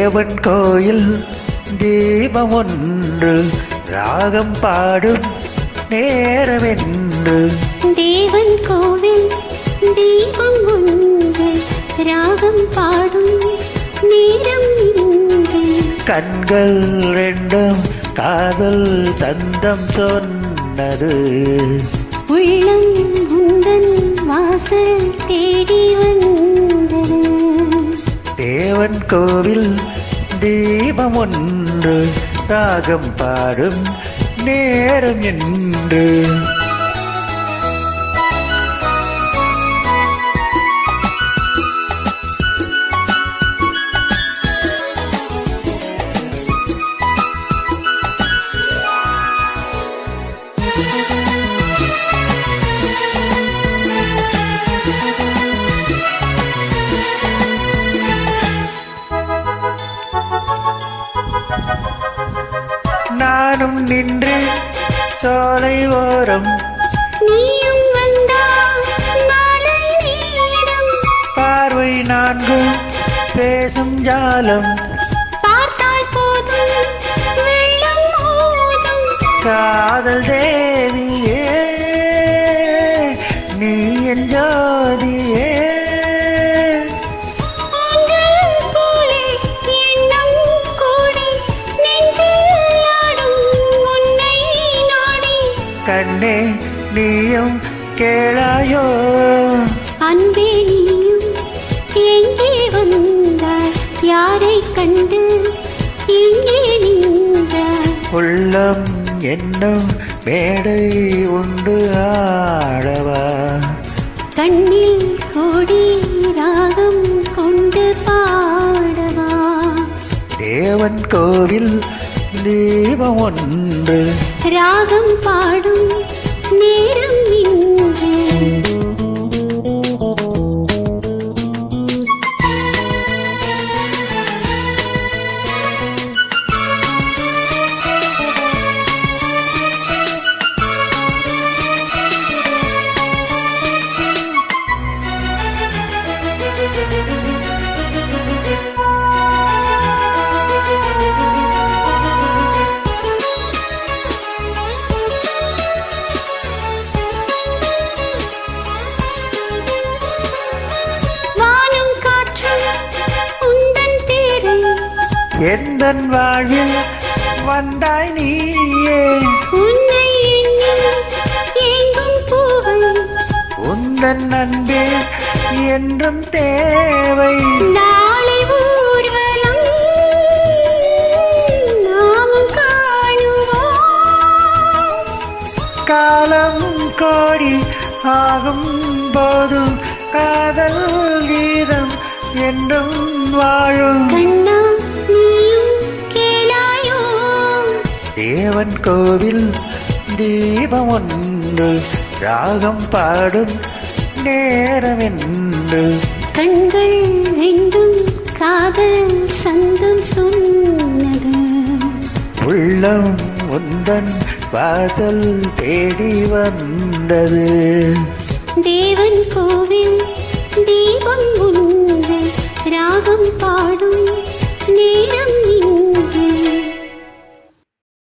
தேவன் கோயில் தீபம் ஒன்று ராகம் பாடும் நேரமென்று. தேவன் கோவில் தீபம் ஒன்று ராகம் பாடும் நேரம் இன்று. கண்கள் ரெண்டும் காதல் சந்தம் சொன்னது. உள்ளம் உந்தன் வாசல் தேடி வந்தது. தேவன் கோவில் தீபம் ஒன்று ராகம் பாடும் நேரம் என்று. நானும் நின்று சோலை ஓரம் நீயும் வந்தால் மாலை நேரம். பார்வை நான்கு பேசும் ஜாலம் பார்த்தால் போதும் வெள்ளம் மோதும். காதல் தேவியே நீ என் ஜோதியே. கண்ணே நீயும் கேளாயோ அன்பே நீயும் எங்கே வந்தாய்? யாரை கண்டு எங்கே நின்றாய்? உள்ளம் என்னும் மேடை உண்டு ஆடவா. கண்ணில் கோடி ராகம் கொண்டு பாடவா. தேவன் கோவில் தீபம் ஒன்று ராகம் பாடும் நேரம் இன்று. எந்தன் வாழ்வில் வந்தாய் நீயே. உன்னை எண்ணி ஏங்கும் பூவை உந்தன் அன்பே என்றும் தேவை. நாளை ஊர்வலம் நாமும் காணுவோம். காலம் கோடி ஆகும் போதும் காதல் கீதம் என்றும் வாழும். கண்ணா நீயும் கேளாயோ தேவன் கோவில் தீபம் ஒன்று ராகம் பாடும் நேரமென்று. கண்கள் ரெண்டும் காதல் சந்தம் சொன்னது. உள்ளம் உந்தன் வாசல் தேடி வந்தது. தேவன் கோவில்